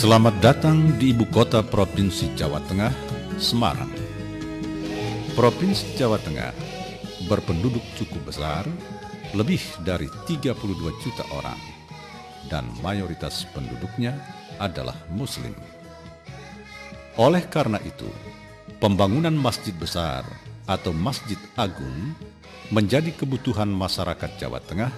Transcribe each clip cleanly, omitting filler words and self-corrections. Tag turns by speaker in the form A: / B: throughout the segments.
A: Selamat datang di ibu kota Provinsi Jawa Tengah, Semarang. Provinsi Jawa Tengah berpenduduk cukup besar, lebih dari 32 juta orang, dan mayoritas penduduknya adalah Muslim. Oleh karena itu, pembangunan masjid besar atau masjid agung menjadi kebutuhan masyarakat Jawa Tengah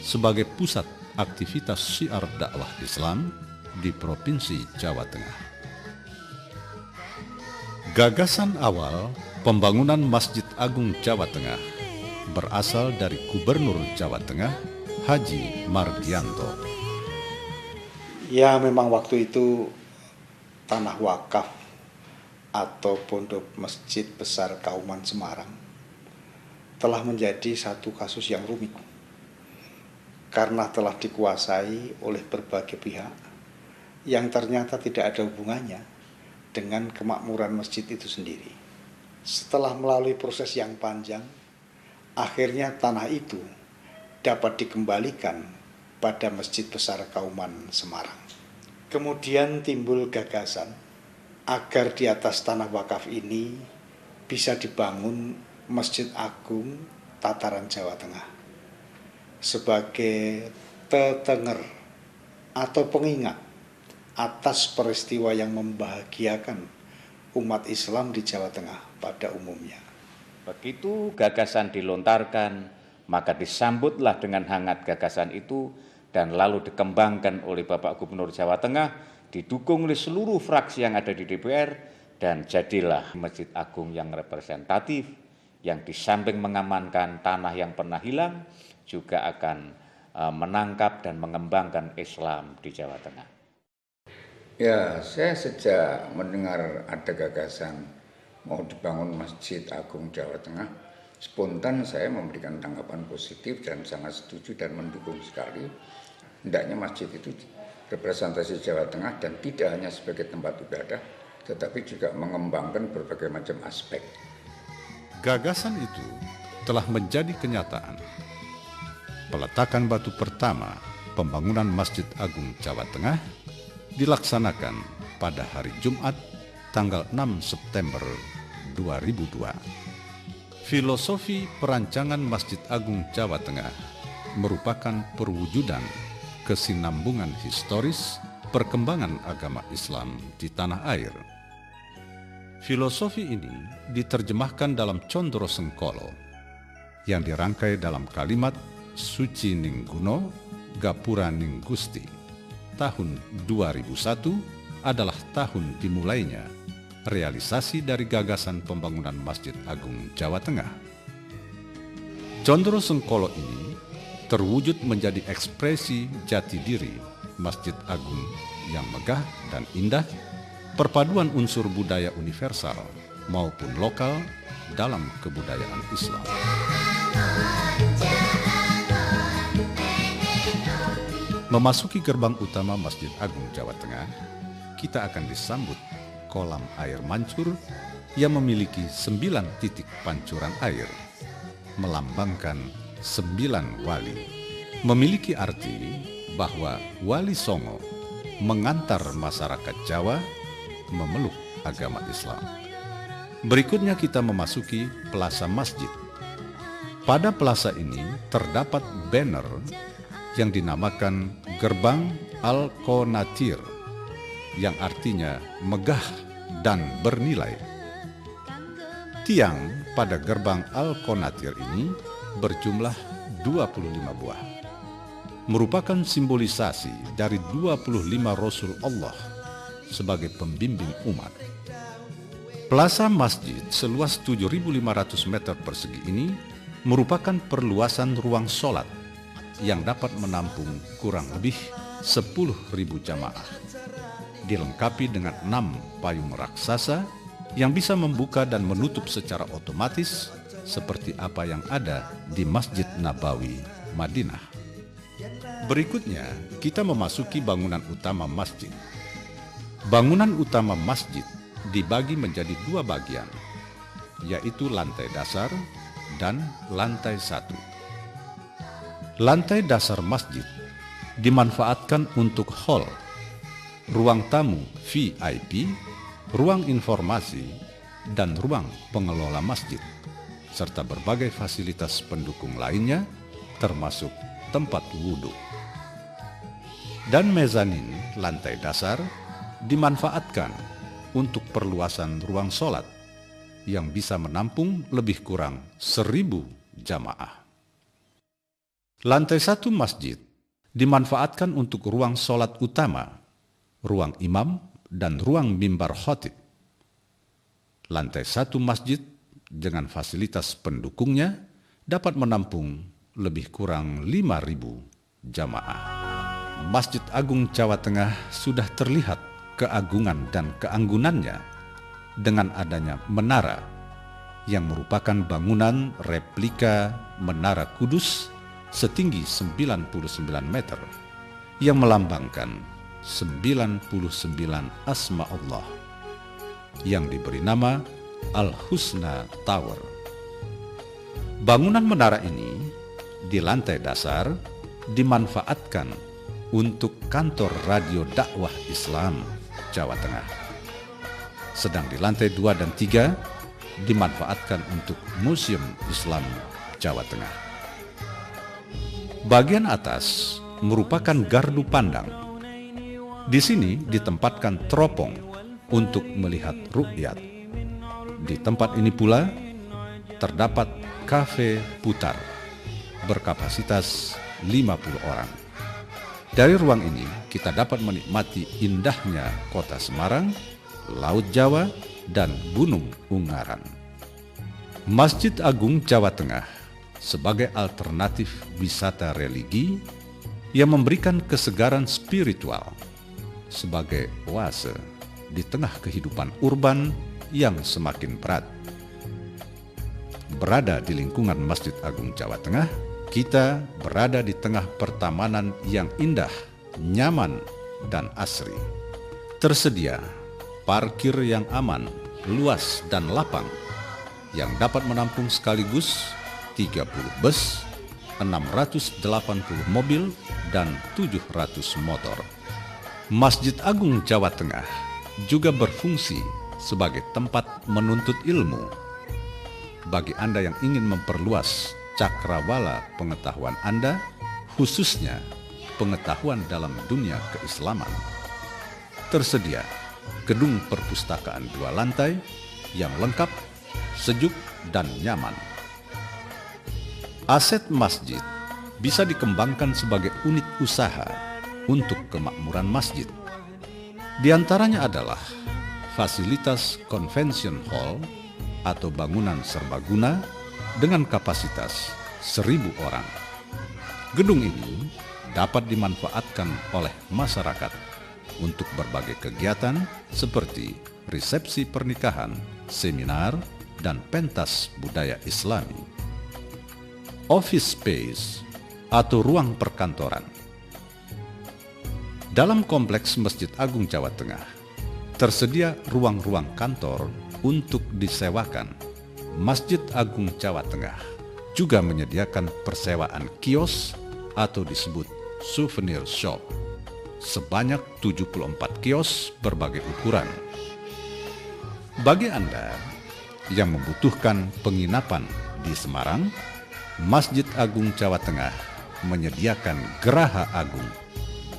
A: sebagai pusat aktivitas syiar dakwah Islam di Provinsi Jawa Tengah. Gagasan awal pembangunan Masjid Agung Jawa Tengah berasal dari Gubernur Jawa Tengah, Haji Margianto.
B: Ya, memang waktu itu tanah wakaf atau pondok masjid besar Kauman Semarang telah menjadi satu kasus yang rumit karena telah dikuasai oleh berbagai pihak yang ternyata tidak ada hubungannya dengan kemakmuran masjid itu sendiri. Setelah melalui proses yang panjang, akhirnya tanah itu dapat dikembalikan pada Masjid Besar Kauman Semarang. Kemudian timbul gagasan agar di atas tanah wakaf ini bisa dibangun Masjid Agung Tataran Jawa Tengah sebagai tetenger atau pengingat atas peristiwa yang membahagiakan umat Islam di Jawa Tengah pada umumnya.
C: Begitu gagasan dilontarkan, maka disambutlah dengan hangat gagasan itu dan lalu dikembangkan oleh Bapak Gubernur Jawa Tengah, didukung oleh seluruh fraksi yang ada di DPR, dan jadilah Masjid Agung yang representatif, yang di samping mengamankan tanah yang pernah hilang, juga akan menangkap dan mengembangkan Islam di Jawa Tengah.
D: Ya, saya sejak mendengar ada gagasan mau dibangun Masjid Agung Jawa Tengah, spontan saya memberikan tanggapan positif dan sangat setuju dan mendukung sekali. Hendaknya masjid itu representasi Jawa Tengah dan tidak hanya sebagai tempat ibadah, tetapi juga mengembangkan berbagai macam aspek.
A: Gagasan itu telah menjadi kenyataan. Peletakan batu pertama pembangunan Masjid Agung Jawa Tengah dilaksanakan pada hari Jumat tanggal 6 September 2002. Filosofi perancangan Masjid Agung Jawa Tengah merupakan perwujudan kesinambungan historis perkembangan agama Islam di tanah air. Filosofi ini diterjemahkan dalam Condro Sengkolo yang dirangkai dalam kalimat Suci Ning Guno, Gapura Ning Gusti. Tahun 2001 adalah tahun dimulainya realisasi dari gagasan pembangunan Masjid Agung Jawa Tengah. Condro Sengkolo ini terwujud menjadi ekspresi jati diri Masjid Agung yang megah dan indah, perpaduan unsur budaya universal maupun lokal dalam kebudayaan Islam. Memasuki gerbang utama Masjid Agung Jawa Tengah, kita akan disambut kolam air mancur yang memiliki 9 titik pancuran air, melambangkan 9 wali. Memiliki arti bahwa Wali Songo mengantar masyarakat Jawa memeluk agama Islam. Berikutnya kita memasuki Plaza Masjid. Pada plaza ini terdapat banner yang dinamakan Gerbang Al-Qonatir, yang artinya megah dan bernilai. Tiang pada Gerbang Al-Qonatir ini berjumlah 25 buah, merupakan simbolisasi dari 25 Rasul Allah sebagai pembimbing umat. Plaza Masjid seluas 7.500 meter persegi ini merupakan perluasan ruang sholat yang dapat menampung kurang lebih 10.000 jamaah, dilengkapi dengan 6 payung raksasa yang bisa membuka dan menutup secara otomatis seperti apa yang ada di Masjid Nabawi, Madinah. Berikutnya, kita memasuki bangunan utama masjid. Bangunan utama masjid dibagi menjadi 2 bagian, yaitu lantai dasar dan lantai 1. Lantai dasar masjid dimanfaatkan untuk hall, ruang tamu VIP, ruang informasi, dan ruang pengelola masjid, serta berbagai fasilitas pendukung lainnya termasuk tempat wudhu. Dan mezanin lantai dasar dimanfaatkan untuk perluasan ruang sholat yang bisa menampung lebih kurang 1.000 jamaah. Lantai 1 masjid dimanfaatkan untuk ruang sholat utama, ruang imam, dan ruang mimbar khotib. Lantai 1 masjid dengan fasilitas pendukungnya dapat menampung lebih kurang 5.000 jamaah. Masjid Agung Jawa Tengah sudah terlihat keagungan dan keanggunannya dengan adanya menara yang merupakan bangunan replika Menara Kudus setinggi 99 meter yang melambangkan 99 asma Allah yang diberi nama Al-Husna Tower. Bangunan menara ini di lantai dasar dimanfaatkan untuk kantor radio dakwah Islam Jawa Tengah. Sedang di lantai 2 dan 3 dimanfaatkan untuk Museum Islam Jawa Tengah. Bagian atas merupakan gardu pandang. Di sini ditempatkan teropong untuk melihat ruqyat. Di tempat ini pula terdapat kafe putar berkapasitas 50 orang. Dari ruang ini kita dapat menikmati indahnya kota Semarang, Laut Jawa, dan Gunung Ungaran. Masjid Agung Jawa Tengah sebagai alternatif wisata religi yang memberikan kesegaran spiritual sebagai oase di tengah kehidupan urban yang semakin berat. Berada di lingkungan Masjid Agung Jawa Tengah, kita berada di tengah pertamanan yang indah, nyaman, dan asri. Tersedia parkir yang aman, luas, dan lapang yang dapat menampung sekaligus 30 bus, 680 mobil, dan 700 motor. Masjid Agung Jawa Tengah juga berfungsi sebagai tempat menuntut ilmu. Bagi Anda yang ingin memperluas cakrawala pengetahuan Anda, khususnya pengetahuan dalam dunia keislaman, tersedia gedung perpustakaan 2 lantai yang lengkap, sejuk, dan nyaman. Aset masjid bisa dikembangkan sebagai unit usaha untuk kemakmuran masjid. Di antaranya adalah fasilitas convention hall atau bangunan serbaguna dengan kapasitas 1.000 orang. Gedung ini dapat dimanfaatkan oleh masyarakat untuk berbagai kegiatan seperti resepsi pernikahan, seminar, dan pentas budaya Islami. Office space atau ruang perkantoran. Dalam kompleks Masjid Agung Jawa Tengah, tersedia ruang-ruang kantor untuk disewakan. Masjid Agung Jawa Tengah juga menyediakan persewaan kios atau disebut souvenir shop sebanyak 74 kios berbagai ukuran. Bagi Anda yang membutuhkan penginapan di Semarang, Masjid Agung Jawa Tengah menyediakan Geraha Agung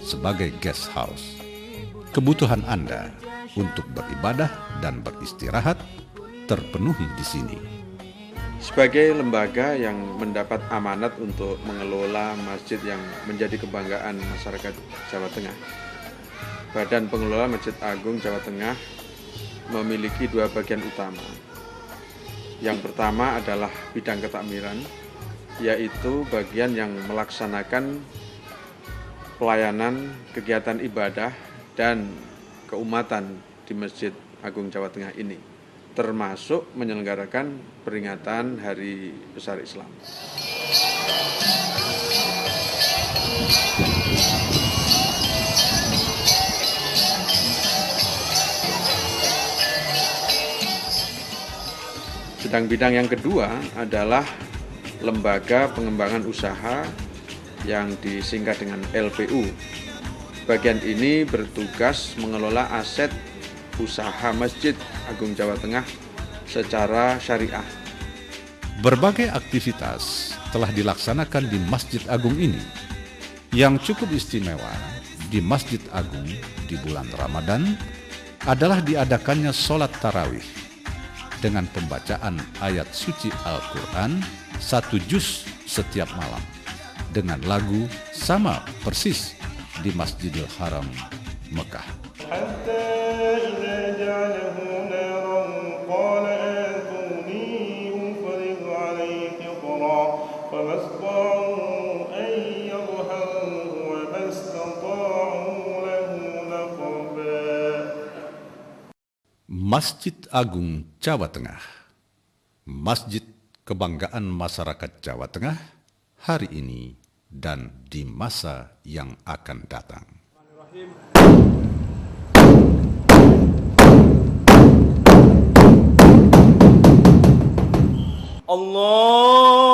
A: sebagai guest house. Kebutuhan Anda untuk beribadah dan beristirahat terpenuhi di sini.
E: Sebagai lembaga yang mendapat amanat untuk mengelola masjid yang menjadi kebanggaan masyarakat Jawa Tengah, Badan Pengelola Masjid Agung Jawa Tengah memiliki 2 bagian utama. Yang pertama adalah bidang ketakmiran, yaitu bagian yang melaksanakan pelayanan kegiatan ibadah dan keumatan di Masjid Agung Jawa Tengah ini, termasuk menyelenggarakan peringatan Hari Besar Islam. Sedang bidang yang kedua adalah Lembaga Pengembangan Usaha yang disingkat dengan LPU, Bagian ini bertugas mengelola aset usaha Masjid Agung Jawa Tengah secara syariah.
A: Berbagai aktivitas telah dilaksanakan di Masjid Agung ini. Yang cukup istimewa di Masjid Agung di bulan Ramadan adalah diadakannya sholat tarawih dengan pembacaan ayat suci Al-Quran 1 juz setiap malam dengan lagu sama persis di Masjidil Haram Mekah. Masjid Agung Jawa Tengah, masjid kebanggaan masyarakat Jawa Tengah hari ini dan di masa yang akan datang.
F: الله أكبر. الله